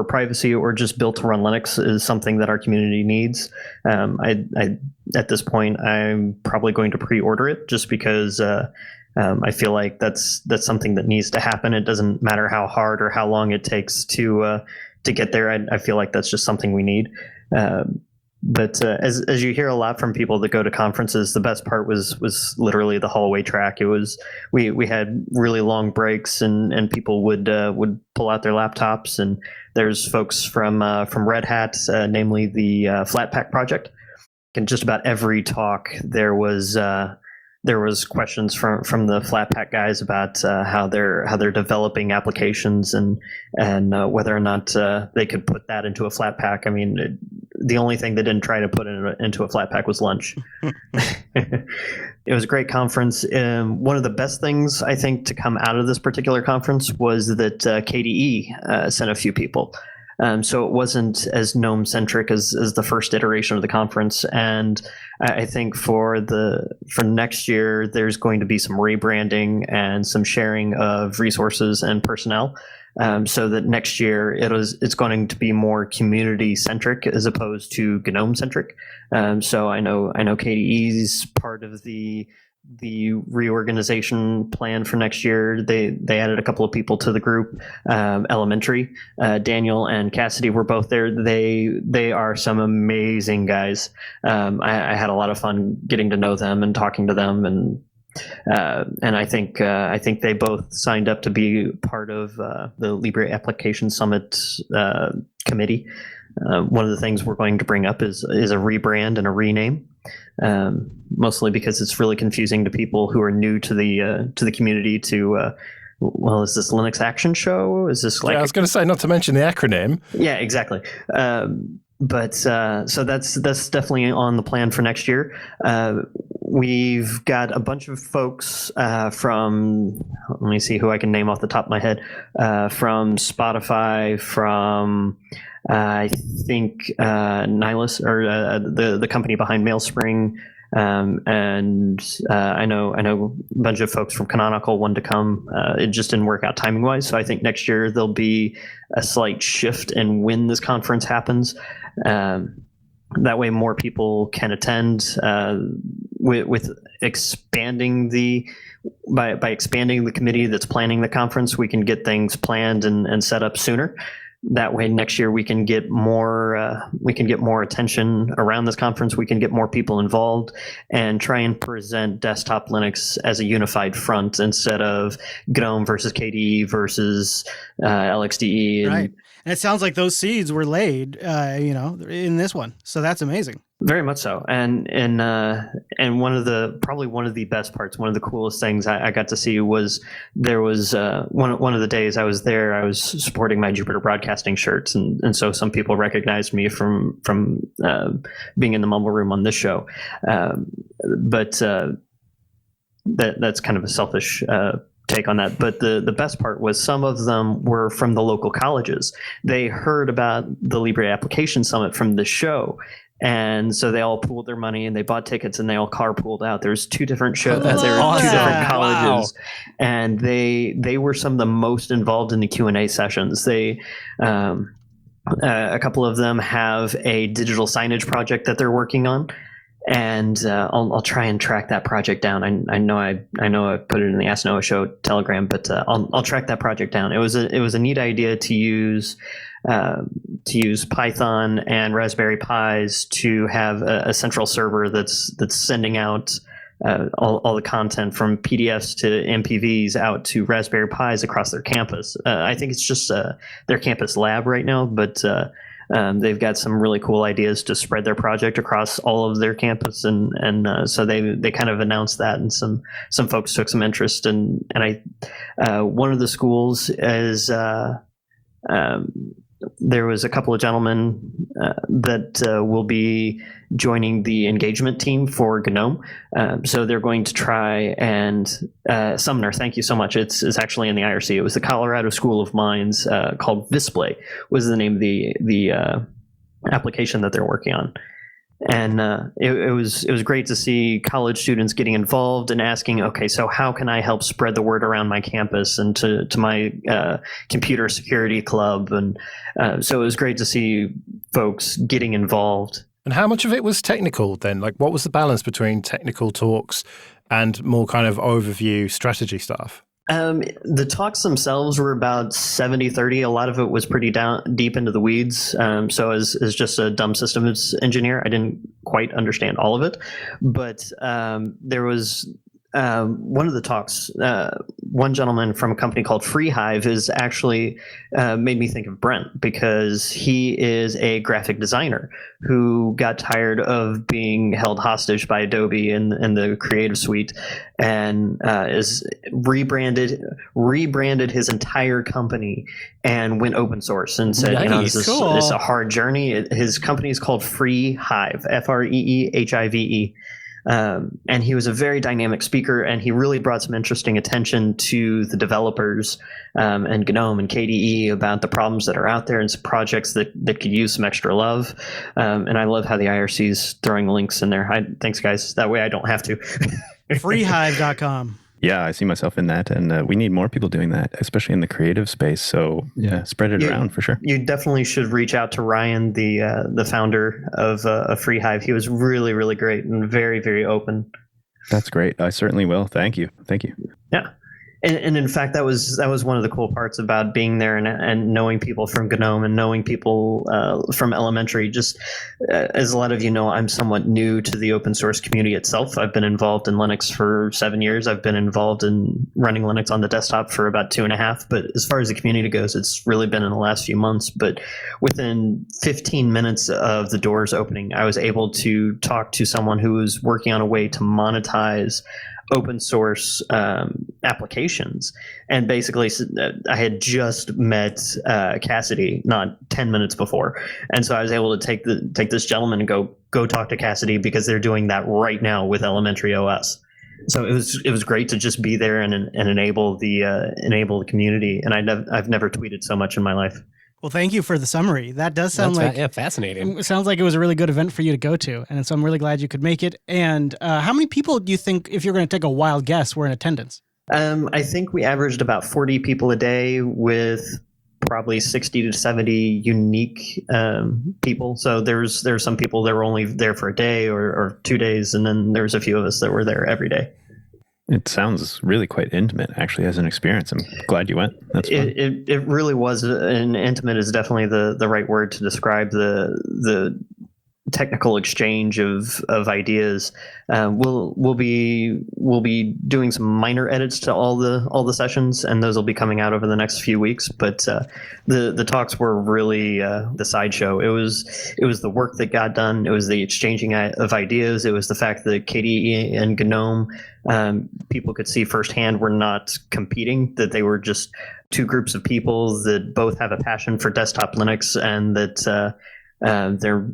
privacy or just built to run Linux, is something that our community needs. At this point, I'm probably going to pre-order it just because I feel like that's something that needs to happen. It doesn't matter how hard or how long it takes to get there. I feel like that's just something we need. But as you hear a lot from people that go to conferences, the best part was literally the hallway track. It was we had really long breaks, and people would pull out their laptops, and there's folks from Red Hat, namely the Flatpak project. And just about every talk there was questions from the Flatpak guys about how they're developing applications and whether or not they could put that into a Flatpak. I mean, the only thing they didn't try to put into a Flatpak was lunch. It was a great conference. One of the best things I think to come out of this particular conference was that KDE sent a few people. So it wasn't as GNOME-centric as the first iteration of the conference. And I think for next year, there's going to be some rebranding and some sharing of resources and personnel, so that next year it's going to be more community-centric as opposed to GNOME-centric. So I know KDE's part of the reorganization plan for next year. They added a couple of people to the group. Elementary, Daniel and Cassidy were both there. They are some amazing guys. I had a lot of fun getting to know them and talking to them, and I think they both signed up to be part of the Libre Application Summit committee. One of the things we're going to bring up is a rebrand and a rename. Mostly because it's really confusing to people who are new to the community well, is this Linux Action Show? Is this like... Yeah, I was going to say, not to mention the acronym. Yeah, exactly. But so that's definitely on the plan for next year. We've got a bunch of folks from, let me see who I can name off the top of my head, from Spotify, from... I think Nihilus, or the company behind MailSpring, I know a bunch of folks from Canonical wanted to come. It just didn't work out timing wise. So I think next year there'll be a slight shift in when this conference happens. That way more people can attend. With expanding by expanding the committee that's planning the conference, we can get things planned and set up sooner. That way next year we can get more attention around this conference. We can get more people involved and try and present desktop Linux as a unified front instead of GNOME versus KDE versus LXDE. Right. And it sounds like those seeds were laid, in this one. So that's amazing. Very much so. And one of the best parts, one of the coolest things I got to see was there was one of the days I was there, I was sporting my Jupiter Broadcasting shirts. And so some people recognized me from being in the Mumble Room on this show. But that's kind of a selfish take on that. But the best part was some of them were from the local colleges. They heard about the Libre Application Summit from the show. And so they all pooled their money and they bought tickets and they all carpooled out. There's two different shows. There were two different colleges, and they were some of the most involved in the Q&A sessions. They, a couple of them have a digital signage project that they're working on, and I'll try and track that project down. I know I put it in the Ask Noah Show Telegram, but I'll track that project down. It was a neat idea to use Python and Raspberry Pis to have a central server that's sending out all the content from PDFs to MPVs out to Raspberry Pis across their campus. I think it's just their campus lab right now, but they've got some really cool ideas to spread their project across all of their campus, and so they kind of announced that, and some folks took some interest, and one of the schools is. There was a couple of gentlemen that will be joining the engagement team for GNOME. So they're going to try and Sumner, thank you so much. It's actually in the IRC. It was the Colorado School of Mines called Visplay was the name of the application that they're working on. And it was great to see college students getting involved and asking, okay, so how can I help spread the word around my campus and to my computer security club? And so it was great to see folks getting involved. And how much of it was technical then? Like, what was the balance between technical talks and more kind of overview strategy stuff? The talks themselves were about 70-30. A lot of it was pretty deep into the weeds. So as just a dumb systems engineer, I didn't quite understand all of it. But there was one of the talks, one gentleman from a company called FreeHive is actually made me think of Brent, because he is a graphic designer who got tired of being held hostage by Adobe in the Creative Suite, and is rebranded his entire company and went open source and said, Nice. This is a hard journey. His company is called FreeHive, FREEHIVE. And he was a very dynamic speaker, and he really brought some interesting attention to the developers and GNOME and KDE about the problems that are out there and some projects that could use some extra love. And I love how the IRC is throwing links in there. Thanks, guys. That way I don't have to. Freehive.com. Yeah, I see myself in that, and we need more people doing that, especially in the creative space. So yeah, spread it around for sure. You definitely should reach out to Ryan, the founder of FreeHive. He was really, really great and very, very open. That's great. I certainly will. Thank you. Yeah. And in fact, that was one of the cool parts about being there and knowing people from GNOME and knowing people from elementary. Just as a lot of you know, I'm somewhat new to the open source community itself. I've been involved in Linux for 7 years. I've been involved in running Linux on the desktop for about 2.5. But as far as the community goes, it's really been in the last few months. But within 15 minutes of the doors opening, I was able to talk to someone who was working on a way to monetize open source applications, and basically I had just met Cassidy not 10 minutes before, and so I was able to take this gentleman and go talk to Cassidy, because they're doing that right now with Elementary OS. So it was great to just be there and enable the community, and I've never tweeted so much in my life. Well, thank you for the summary. That does sound fascinating. It sounds like it was a really good event for you to go to, and so I'm really glad you could make it. And how many people do you think, if you're going to take a wild guess, were in attendance? I think we averaged about 40 people a day with probably 60 to 70 unique people. So there's some people that were only there for a day or 2 days, and then there's a few of us that were there every day. It sounds really quite intimate, actually, as an experience. I'm glad you went. That's fun. It really was, and intimate is definitely the right word to describe the technical exchange of ideas. We'll be doing some minor edits to all the sessions, and those will be coming out over the next few weeks. But the talks were really the sideshow. It was the work that got done. It was the exchanging of ideas. It was the fact that KDE and GNOME, people could see firsthand, were not competing, that they were just two groups of people that both have a passion for desktop Linux, and that they're.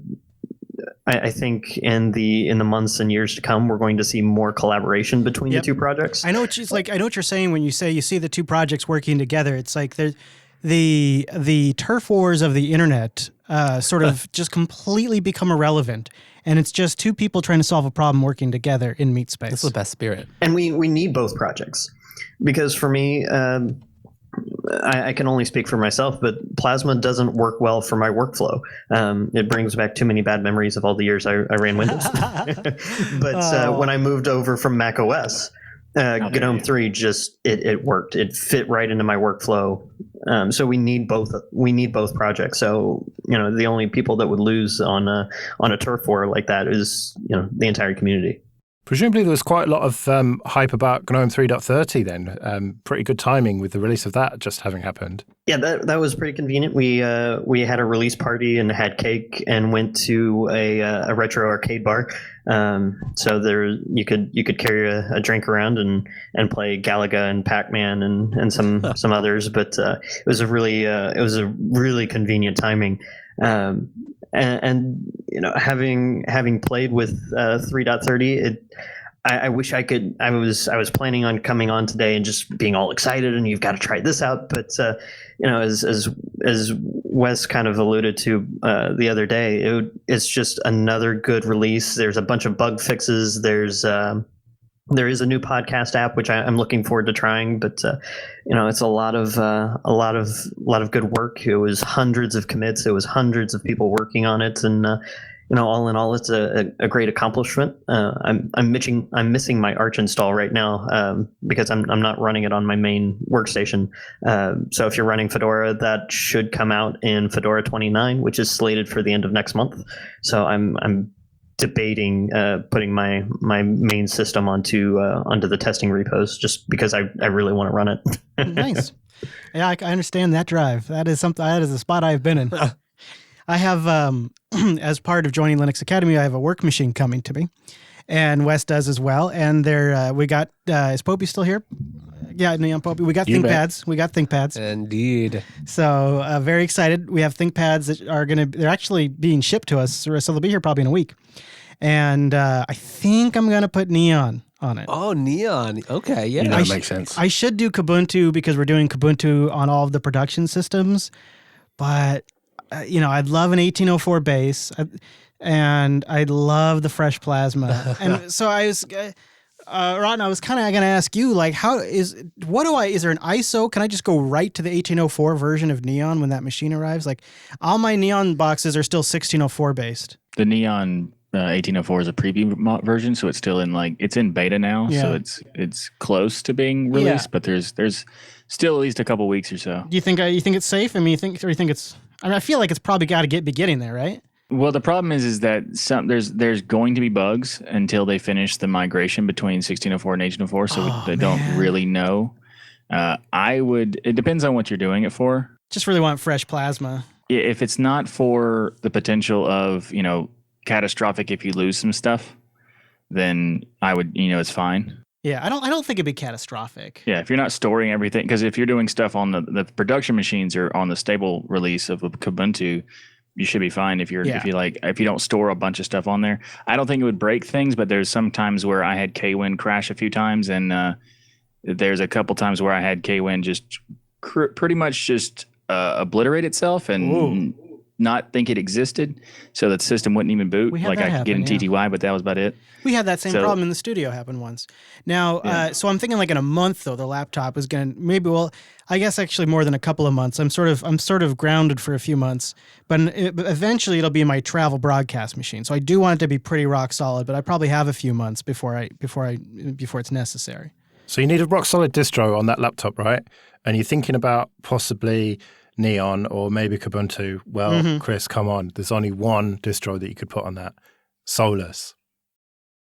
I think in the months and years to come, we're going to see more collaboration between the two projects. I know what I know what you're saying when you say you see the two projects working together. It's like the turf wars of the internet sort of just completely become irrelevant, and it's just two people trying to solve a problem working together in meat space. That's the best spirit. And we need both projects, because for me, I can only speak for myself, but Plasma doesn't work well for my workflow. It brings back too many bad memories of all the years I ran Windows. But when I moved over from Mac OS, GNOME 3 it worked. It fit right into my workflow. So we need both projects. So the only people that would lose on a turf war like that is the entire community. Presumably there was quite a lot of hype about GNOME 3.30 then. Pretty good timing with the release of that just having happened. Yeah, that was pretty convenient. We had a release party and had cake and went to a retro arcade bar. So there you could carry a drink around and play Galaga and Pac-Man and some others. But it was a really convenient timing. And having played with 3.30, I wish I could. I was planning on coming on today and just being all excited, and you've got to try this out. But as Wes kind of alluded to the other day, it's just another good release. There's a bunch of bug fixes. There is a new podcast app which I'm looking forward to trying, but it's a lot of good work. It was hundreds of commits. It was hundreds of people working on it, and all in all, it's a great accomplishment. I'm missing my Arch install right now because I'm not running it on my main workstation. So if you're running Fedora, that should come out in Fedora 29, which is slated for the end of next month. So I'm debating putting my main system onto the testing repos, just because I really want to run it. Nice. Yeah, I understand that drive. That is a spot I've been in. I have, as part of joining Linux Academy, I have a work machine coming to me, and Wes does as well. And we got, is Popey still here? Yeah, Neon Popey. We got ThinkPads. Indeed. So very excited. We have ThinkPads that they're actually being shipped to us, so they'll be here probably in a week. And I think I'm going to put Neon on it. Oh, Neon. Okay, yeah. That makes sense. I should do Kubuntu because we're doing Kubuntu on all of the production systems, but I'd love an 1804 base, and I'd love the fresh Plasma. And so I was, Ron, I was kind of going to ask you, like, is there an ISO? Can I just go right to the 1804 version of Neon when that machine arrives? Like, all my Neon boxes are still 1604 based. The Neon 1804 is a preview version, so it's still it's in beta now. Yeah. So it's close to being released, but there's still at least a couple weeks or so. Do you think it's safe? I mean, you think it's? I mean, I feel like it's probably got to be getting there, right? Well, the problem is that there's going to be bugs until they finish the migration between 1604 and 1804, so they don't really know. It depends on what you're doing it for. Just really want fresh Plasma. If it's not for the potential of, catastrophic if you lose some stuff, then I would, it's fine. Yeah, I don't think it'd be catastrophic. Yeah, if you're not storing everything, because if you're doing stuff on the production machines or on the stable release of Kubuntu, you should be fine. If you don't store a bunch of stuff on there, I don't think it would break things. But there's some times where I had KWin crash a few times, and there's a couple times where I had KWin just pretty much just obliterate itself and not think it existed, so that the system wouldn't even boot. Like I could get in TTY, but that was about it. We had that same problem in the studio happen once. Now, so I'm thinking like in a month though, the laptop is going to I guess actually more than a couple of months. I'm sort of grounded for a few months, but eventually it'll be my travel broadcast machine. So I do want it to be pretty rock solid, but I probably have a few months before it's necessary. So you need a rock solid distro on that laptop, right? And you're thinking about possibly Neon or maybe Kubuntu. Well, Chris, come on. There's only one distro that you could put on that. Solus.